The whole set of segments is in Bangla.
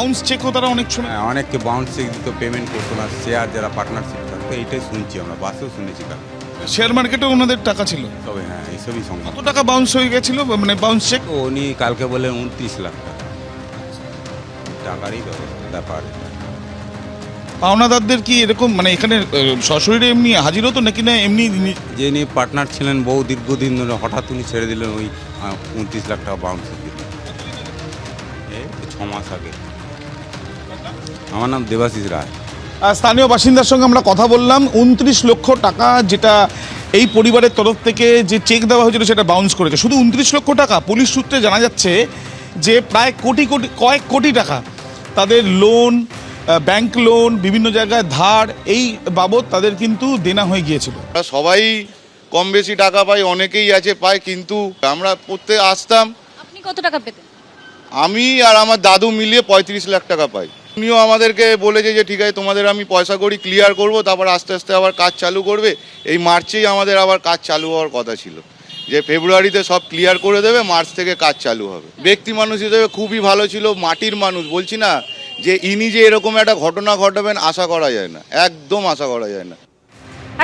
বাউন্স চেকও তারা অনেক সময়। হ্যাঁ, অনেককে বাউন্স চেক দিত, পেমেন্ট করতো না, শেয়ার যারা পার্টনারশিপ থাকতো, এইটাই শুনছি আমরা, বাসেও শুনেছি কাল। শেয়ার মার্কেটেও ওনাদের টাকা ছিল। তবে হ্যাঁ, এইসবই সংবাদ। কত টাকা বাউন্স হয়ে গেছিল, মানে বাউন্স চেক? তো উনি কালকে বললেন 29 লাখ টাকা। টাকারই তো ব্যাপার। পাওনাদারদের কি এরকম মানে এখানে সশরীরে এমনি হাজির হতো নাকি না এমনি? যে নিয়ে পার্টনার ছিলেন বহু দীর্ঘদিন ধরে, হঠাৎ উনি ছেড়ে দিলেন ওই 29 লাখ টাকা বাউন্স দিলেন। এই 6 মাস আগে। আমার নাম দেবাশিস রায়। স্থানীয় বাসিন্দার সঙ্গে আমরা কথা বললাম। 29 লক্ষ টাকা যেটা এই পরিবারের তরফ থেকে যে চেক দেওয়া হয়েছিল সেটা বাউন্স করেছে। শুধু 29 লক্ষ টাকা, পুলিশ সূত্রে জানা যাচ্ছে যে প্রায় কয়েক কোটি টাকা তাদের লোন, ব্যাংক লোন, বিভিন্ন জায়গায় ধার, এই বাবদ তাদের কিন্তু দেনা হয়ে গিয়েছিল। সবাই কম বেশি টাকা পায়, অনেকেই আছে পায়, কিন্তু আমরা পড়তে আসতাম। আপনি কত টাকা পেতেন? আমি আর আমার দাদু মিলিয়ে 35 লাখ টাকা পাই। উনিও আমাদেরকে বলেছে যে ঠিক আছে, তোমাদের আমি পয়সা করি ক্লিয়ার করব, তারপর আস্তে আস্তে আবার কাজ চালু করবে। এই মার্চেই আমাদের আবার কাজ চালু হওয়ার কথা ছিল, যে ফেব্রুয়ারিতে সব ক্লিয়ার করে দেবে, মার্চ থেকে কাজ চালু হবে। ব্যক্তি মানুষ হিসেবে খুবই ভালো ছিল, মাটির মানুষ। বলছি না যে ইনি যে এরকম একটা ঘটনা ঘটাবেন আশা করা যায় না, একদম আশা করা যায় না।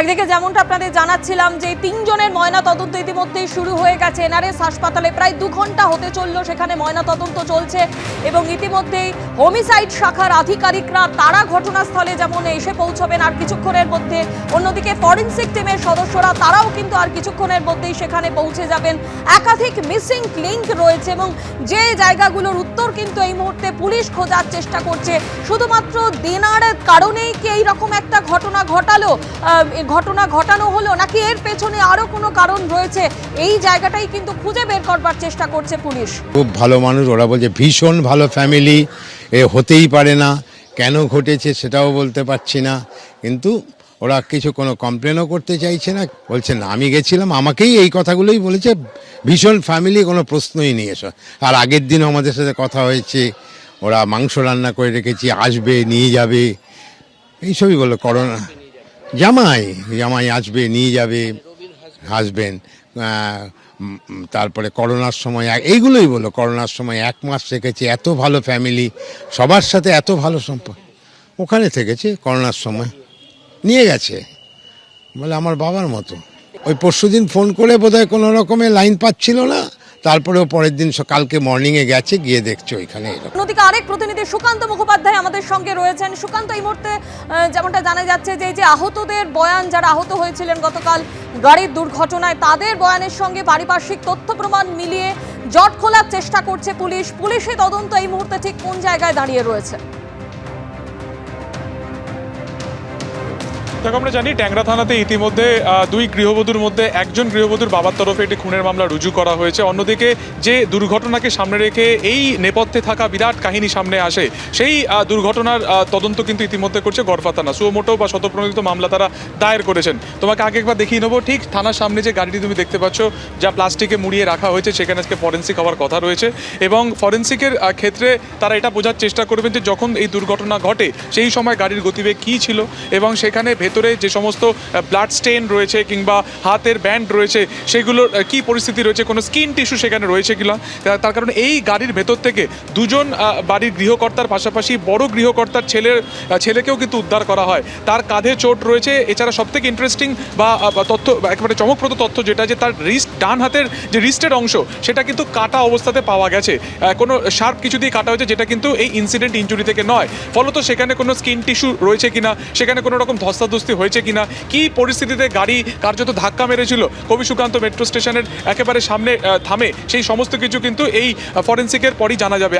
একদিকে যেমনটা আপনাদের জানাচ্ছিলাম যে 3 জনের ময়না তদন্ত ইতিমধ্যেই শুরু হয়ে গেছে। এনআরএস হাসপাতালে প্রায় 2 ঘন্টা হতে চললো, সেখানে ময়না তদন্ত চলছে এবং ইতিমধ্যেই হোমিসাইড শাখার আধিকারিকরা তারা ঘটনাস্থলে যেমন এসে পৌঁছবেন আর কিছুক্ষণের মধ্যে, অন্যদিকে ফরেনসিক টিমের সদস্যরা তারাও কিন্তু আর কিছুক্ষণের মধ্যেই সেখানে পৌঁছে যাবেন। একাধিক মিসিং লিঙ্ক রয়েছে এবং যে জায়গাগুলোর উত্তর কিন্তু এই মুহূর্তে পুলিশ খোঁজার চেষ্টা করছে। শুধুমাত্র দেনার কারণেই কি এইরকম একটা ঘটনা ঘটানো হলো, নাকি এর পেছনে আরো কোনো কারণ রয়েছে, এই জায়গাটাই কিন্তু খুঁজে বের করবার চেষ্টা করছে পুলিশ। খুব ভালো মানুষ, ওরা বলছে ভীষণ ভালো ফ্যামিলি, এ হতেই পারে না, কেন ঘটেছে সেটাও বলতে পারছি না, কিন্তু ওরা কিছু কোনো কমপ্লেনও করতে চাইছে না। বলছে না, আমি গেছিলাম, আমাকেই এই কথাগুলোই বলেছে, ভীষণ ফ্যামিলি, কোনো প্রশ্নই নেই এসব। আর আগের দিনও আমাদের সাথে কথা হয়েছে, ওরা মাংস রান্না করে রেখেছি, আসবে নিয়ে যাবে, এইসবই বলো। করোনা জামাই আসবে নিয়ে যাবে, হাসবেন্ড, তারপরে করোনার সময় এইগুলোই বলো। করোনার সময় 1 মাস থেকেছে, এত ভালো ফ্যামিলি, সবার সাথে এত ভালো সম্পর্ক, ওখানে থেকেছে। করোনার সময় নিয়ে গেছে, বলে আমার বাবার মতো। ওই পরশুদিন ফোন করে বোধহয় কোনো রকমের লাইন পাচ্ছিল না, তারপরেও পরের দিন কালকে মর্নিংয়ে গেছে, গিয়ে দেখছে ওইখানে। অন্যদিকে আরেক প্রতিনিধি সুকান্ত মুখোপাধ্যায় আমাদের সঙ্গে রয়েছেন। সুকান্ত, এই মুহূর্তে যেমনটা জানা যাচ্ছে যে এই যে আহতদের বয়ান, যারা আহত হয়েছিলেন গতকাল গাড়ির দুর্ঘটনায়, তাদের বয়ানের সঙ্গে পারিপার্শ্বিক তথ্য প্রমাণ মিলিয়ে জট খোলার চেষ্টা করছে পুলিশ। পুলিশের তদন্ত এই মুহূর্তে ঠিক কোন জায়গায় দাঁড়িয়ে রয়েছে? দেখো, আমরা জানি ট্যাংরা থানাতে ইতিমধ্যে 2 গৃহবধূর মধ্যে একজন গৃহবধূর বাবার তরফে একটি খুনের মামলা রুজু করা হয়েছে। অন্যদিকে যে দুর্ঘটনাকে সামনে রেখে এই নেপথ্যে থাকা বিরাট কাহিনী সামনে আসে, সেই দুর্ঘটনার তদন্ত কিন্তু ইতিমধ্যে করছে গড়ফা থানা। সুমোটো বা শতপ্রণোদিত মামলা তারা দায়ের করেছেন। তোমাকে আগে একবার দেখিয়ে নেবো, ঠিক থানার সামনে যে গাড়িটি তুমি দেখতে পাচ্ছ, যা প্লাস্টিকে মুড়িয়ে রাখা হয়েছে, সেখানে আজকে ফরেন্সিক হওয়ার কথা রয়েছে এবং ফরেন্সিকের ক্ষেত্রে তারা এটা বোঝার চেষ্টা করবেন যে যখন এই দুর্ঘটনা ঘটে সেই সময় গাড়ির গতিবেগ কী ছিল এবং সেখানে ভেতরে যে সমস্ত ব্লাড স্টেন রয়েছে কিংবা হাতের ব্যান্ড রয়েছে, সেগুলোর কি পরিস্থিতি রয়েছে, কোনো স্কিন টিস্যু সেখানে রয়েছে কিনা। তার কারণে এই গাড়ির ভেতর থেকে 2 জন বাড়ির গৃহকর্তার পাশাপাশি বড় গৃহকর্তার ছেলেকেও কিন্তু উদ্ধার করা হয়। তার কাঁধে চোট রয়েছে। এছাড়া সবথেকে ইন্টারেস্টিং বা তথ্য, একেবারে চমকপ্রদ তথ্য যেটা, যে তার ডান হাতের যে রিস্টের অংশ, সেটা কিন্তু কাটা অবস্থাতে পাওয়া গেছে। কোনো শার্প কিছু দিয়ে কাটা হয়েছে, যেটা কিন্তু এই ইনসিডেন্ট ইনজুরি থেকে নয়। ফলত সেখানে কোনো স্কিন টিস্যু রয়েছে কিনা, সেখানে কোনো রকম ধস্তাধস্তি হয়েছে কিনা, কি পরিস্থিতিতে গাড়ি কার্যত ধাক্কা মেরেছিল কবি সুকান্ত মেট্রো স্টেশনের একেবারে সামনে থামে, সেই সমস্ত কিছু কিন্তু এই ফরেন্সিকের পরই জানা যাবে।